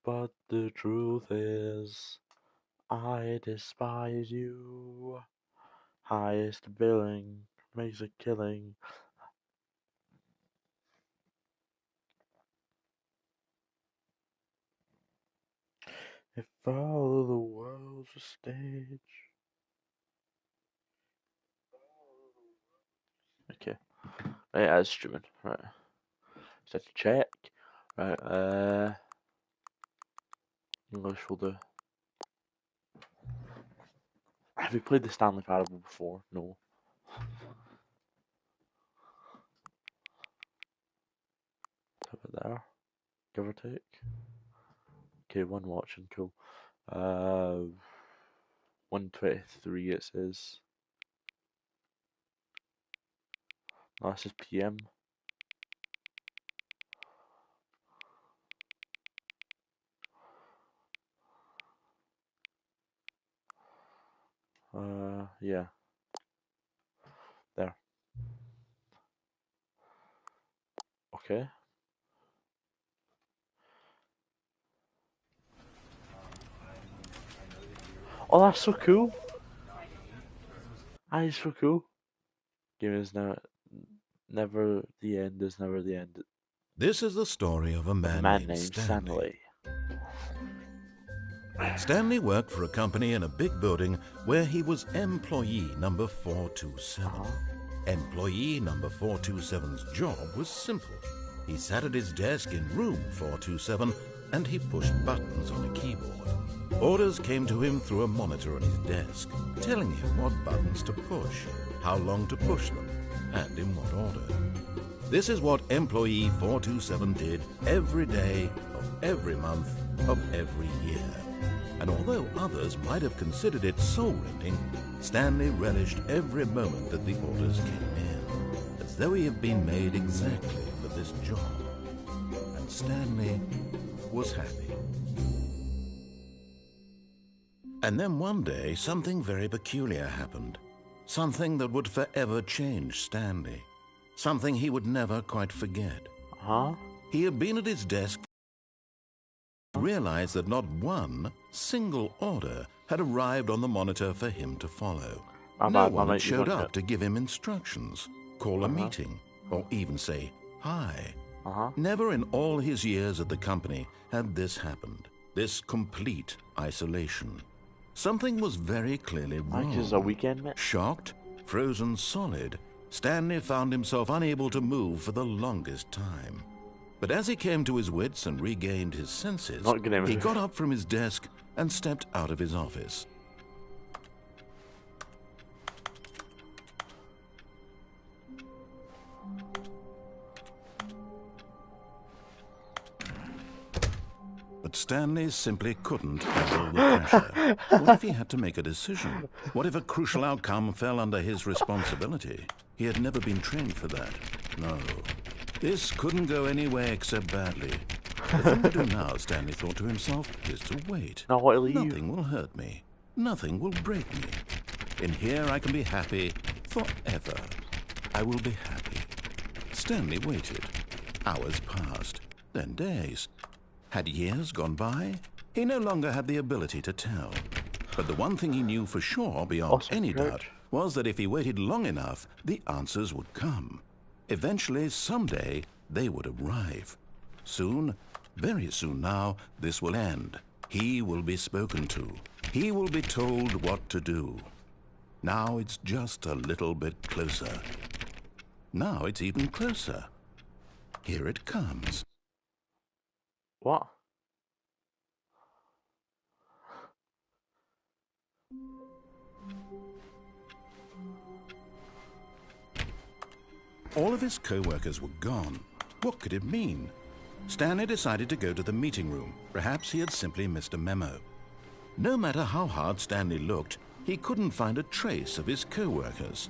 But the truth is, I despise you. Highest billing makes a killing. If all the world's a stage. Okay. Right, that's streaming. Right. Set to check. Right, English will do. Have you played the Stanley Parable before? No. Put it there. Give or take. Okay, one watching, cool. 1:23 it says. No, this is PM. Yeah. There. Okay. Oh, that's so cool. That is so cool. Game is now never the end is never the end This is the story of a of a man, man named named Stanley. Stanley. Stanley worked for a company in a big building where he was employee number 427. Employee number 427's job was simple. He sat at his desk in room 427 and he pushed buttons on a keyboard. Orders came to him through a monitor on his desk, telling him what buttons to push, how long to push them, and in what order. This is what employee 427 did every day of every month of every year. And although others might have considered it soul-rending, Stanley relished every moment that the orders came in, as though he had been made exactly for this job. And Stanley was happy. And then one day, something very peculiar happened. Something that would forever change Stanley. Something he would never quite forget. He had been at his desk, realized that not one single order had arrived on the monitor for him to follow. No one had showed up to give him instructions, call a meeting, or even say hi. Never in all his years at the company had this happened, this complete isolation. Something was very clearly wrong. Shocked, frozen solid, Stanley found himself unable to move for the longest time. But as he came to his wits and regained his senses, he got up from his desk and stepped out of his office. But Stanley simply couldn't handle the pressure. What if he had to make a decision? What if a crucial outcome fell under his responsibility? He had never been trained for that. No. This couldn't go any way except badly. The thing to do now, Stanley thought to himself, is to wait. Nothing will hurt me. Nothing will break me. In here I can be happy forever. I will be happy. Stanley waited. Hours passed, then days. Had years gone by? He no longer had the ability to tell. But the one thing he knew for sure, beyond any doubt, was that if he waited long enough, the answers would come. Eventually, someday, they would arrive. Soon, very soon now, this will end. He will be spoken to. He will be told what to do. Now it's just a little bit closer. Now it's even closer. Here it comes. What? All of his co-workers were gone. What could it mean? Stanley decided to go to the meeting room. Perhaps he had simply missed a memo. No matter how hard Stanley looked, he couldn't find a trace of his co-workers.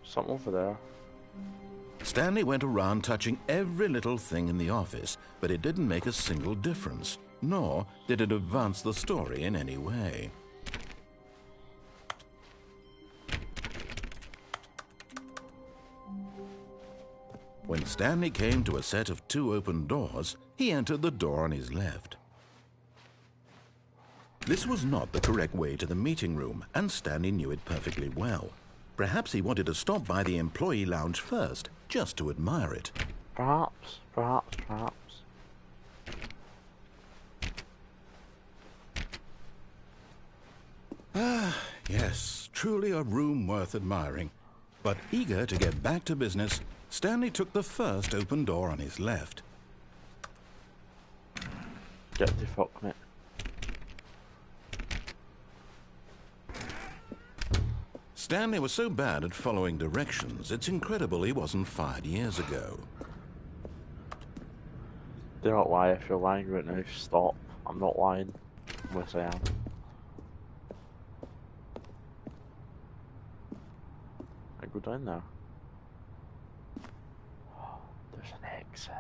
Something over there. Stanley went around touching every little thing in the office, but it didn't make a single difference, nor did it advance the story in any way. When Stanley came to a set of 2 open doors, he entered the door on his left. This was not the correct way to the meeting room, and Stanley knew it perfectly well. Perhaps he wanted to stop by the employee lounge first, just to admire it. Perhaps. Ah, yes, truly a room worth admiring. But eager to get back to business, Stanley took the first open door on his left. Get the fuck, mate. Stanley was so bad at following directions, it's incredible he wasn't fired years ago. Do not lie. If you're lying right now, stop. I'm not lying. Unless I am. I go down there. There's an exit.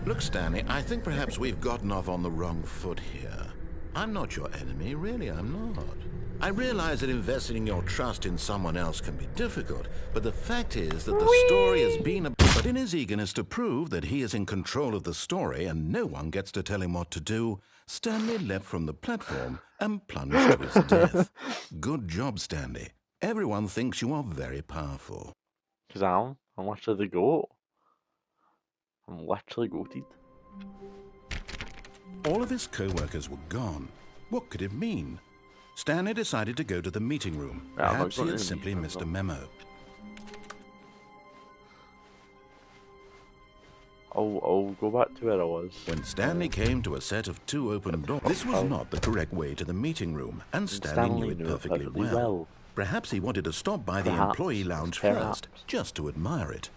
Look, Stanley, I think perhaps we've gotten off on the wrong foot here. I'm not your enemy, really, I'm not. I realize that investing your trust in someone else can be difficult, but the fact is that the story has been But in his eagerness to prove that he is in control of the story and no one gets to tell him what to do, Stanley leapt from the platform and plunged to his death. Good job, Stanley. Everyone thinks you are very powerful. Because I'm literally the goat. I'm literally goated. All of his co-workers were gone. What could it mean? Stanley decided to go to the meeting room. Perhaps he had simply missed a memo. I'll go back to where I was. When Stanley came to a set of 2 open doors, this was not the correct way to the meeting room, and Stanley knew it perfectly well. Perhaps he wanted to stop by the employee lounge first, just to admire it.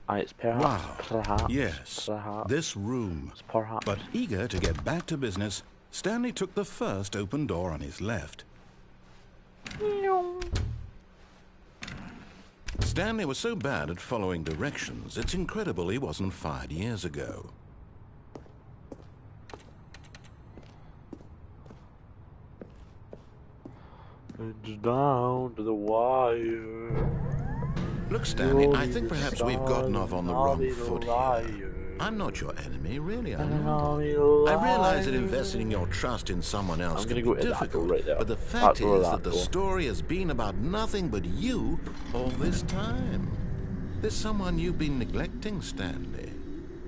It's perhaps. Wow. Perhaps. Yes, Perhaps. this room. Perhaps. But eager to get back to business, Stanley took the first open door on his left. Stanley was so bad at following directions, it's incredible he wasn't fired years ago. It's down to the wire. Look, Stanley, I think perhaps we've gotten off on the wrong foot here. I'm not your enemy, really, I'm not. I realize that investing your trust in someone else can be difficult, but the fact is that the story has been about nothing but you all this time. There's someone you've been neglecting, Stanley.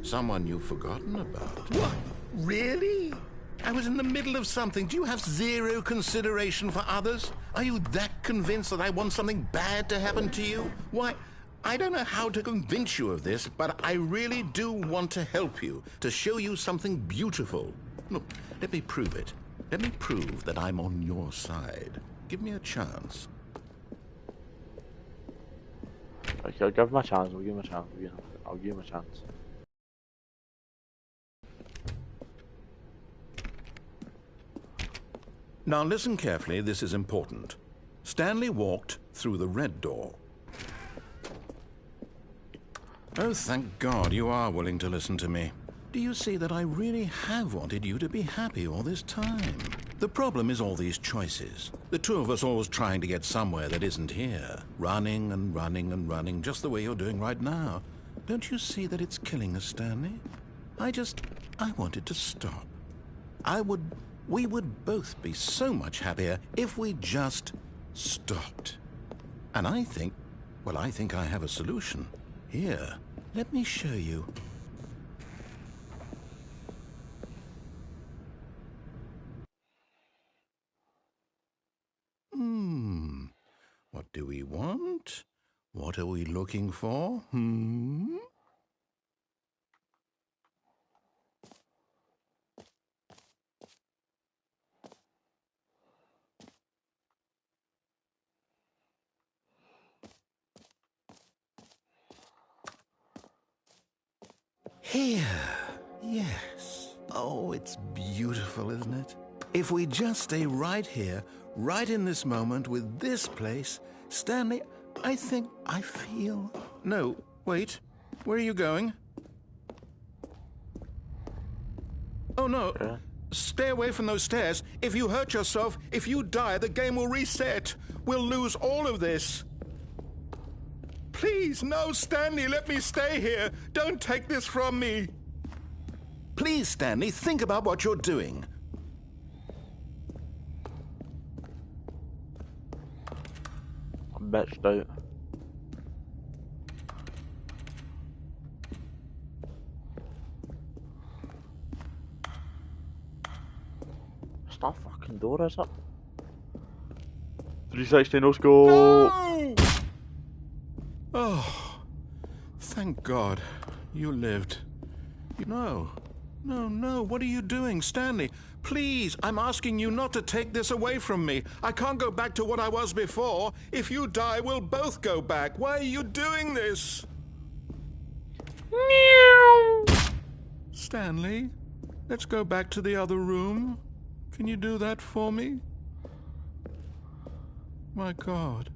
Someone you've forgotten about. What? Really? I was in the middle of something. Do you have zero consideration for others? Are you that convinced that I want something bad to happen to you? Why, I don't know how to convince you of this, but I really do want to help you, to show you something beautiful. Look, let me prove it. Let me prove that I'm on your side. Give me a chance. Okay, I'll give him a chance. I'll give him a chance. I'll give him a chance. Now listen carefully, this is important. Stanley walked through the red door. Oh, thank God you are willing to listen to me. Do you see that I really have wanted you to be happy all this time? The problem is all these choices. The 2 of us always trying to get somewhere that isn't here. Running and running and running, just the way you're doing right now. Don't you see that it's killing us, Stanley? I wanted to stop. We would both be so much happier if we just stopped. And I think I have a solution. Here, let me show you. What do we want? What are we looking for? Here. Yes. Oh, it's beautiful, isn't it? If we just stay right here, right in this moment with this place, Stanley, I think I feel... No, wait. Where are you going? Oh, no. Yeah. Stay away from those stairs. If you hurt yourself, if you die, the game will reset. We'll lose all of this. Please, no, Stanley, let me stay here. Don't take this from me. Please, Stanley, think about what you're doing. I'm bitched out. It's not a fucking door, is it? 360, no scope! No! Oh, thank God you lived. No, what are you doing, Stanley? Please, I'm asking you not to take this away from me. I can't go back to what I was before. If you die, we'll both go back. Why are you doing this? Meow! Stanley, let's go back to the other room. Can you do that for me? My God,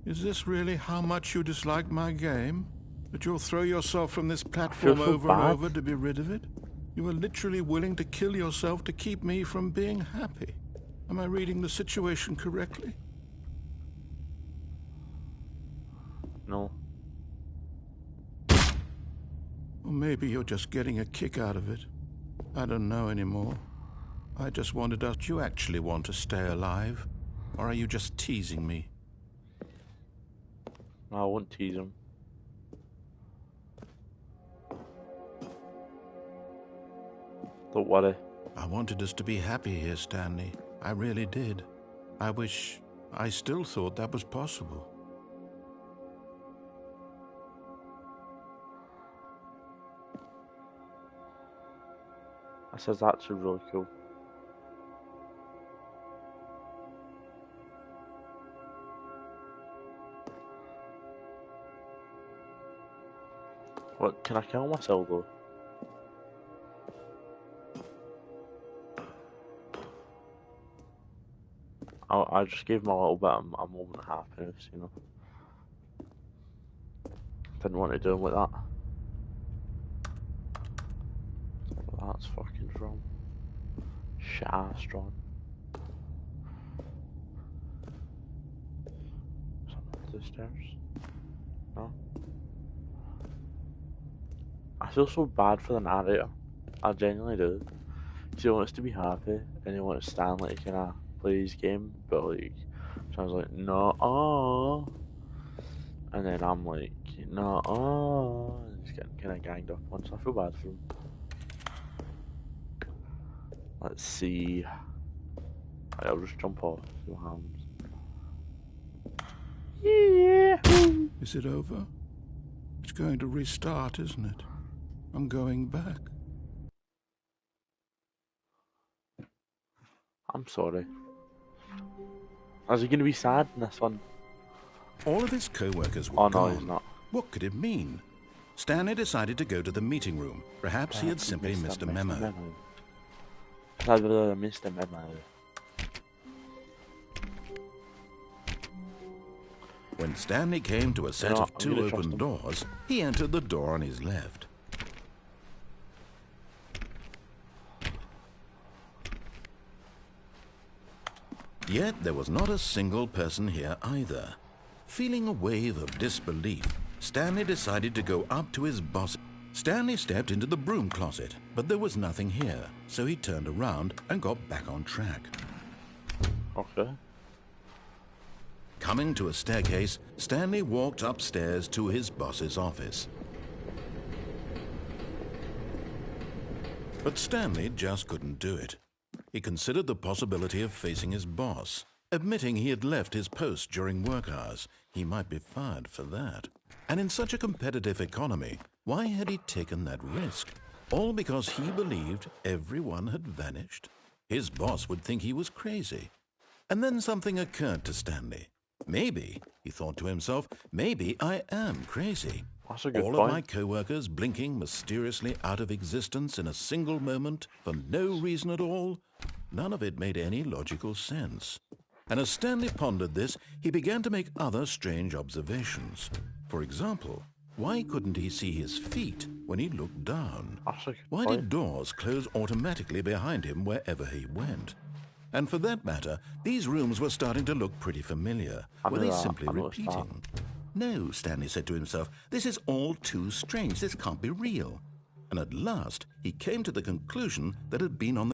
is this really how much you dislike my game? That you'll throw yourself from this platform over and over to be rid of it? You are literally willing to kill yourself to keep me from being happy. Am I reading the situation correctly? No. Or maybe you're just getting a kick out of it. I don't know anymore. I just wondered if you actually want to stay alive. Or are you just teasing me? No, I won't tease him. Don't worry. I wanted us to be happy here, Stanley. I really did. I still thought that was possible. This is actually really cool. What, can I kill myself though? I just gave him a little bit of a moment of happiness, you know. Didn't want to do him like that. That's fucking wrong. Shit ass wrong. Something up the stairs? No? I feel so bad for the narrator. I genuinely do. He wants to be happy and he wants Stanley to kinda play his game, but like sounds like no, and then I'm like no, and he's getting kinda ganged up on, so I feel bad for him. Let's see. I'll just jump off, see what happens. Yeah. Is it over? It's going to restart, isn't it? I'm going back. I'm sorry. Is he gonna be sad in this one? All of his co-workers were Oh no, gone. he's not. What could it mean? Stanley decided to go to the meeting room. Perhaps he had simply missed a memo. Missed a memo. When Stanley came to a set of two open doors, he entered the door on his left. Yet there was not a single person here either. Feeling a wave of disbelief, Stanley decided to go up to his boss. Stanley stepped into the broom closet, but there was nothing here, so he turned around and got back on track. Okay. Coming to a staircase, Stanley walked upstairs to his boss's office. But Stanley just couldn't do it. He considered the possibility of facing his boss. Admitting he had left his post during work hours, he might be fired for that. And in such a competitive economy, why had he taken that risk? All because he believed everyone had vanished? His boss would think he was crazy. And then something occurred to Stanley. Maybe, he thought to himself, maybe I am crazy. That's a good All point. of my co-workers blinking mysteriously out of existence in a single moment for no reason at all. None of it made any logical sense. And as Stanley pondered this, he began to make other strange observations. For example, why couldn't he see his feet when he looked down? That's a good Why point. did doors close automatically behind him wherever he went? And for that matter, these rooms were starting to look pretty familiar. I Were knew they that. simply I noticed that. repeating? No, Stanley said to himself, this is all too strange. This can't be real. And at last, he came to the conclusion that it had been on the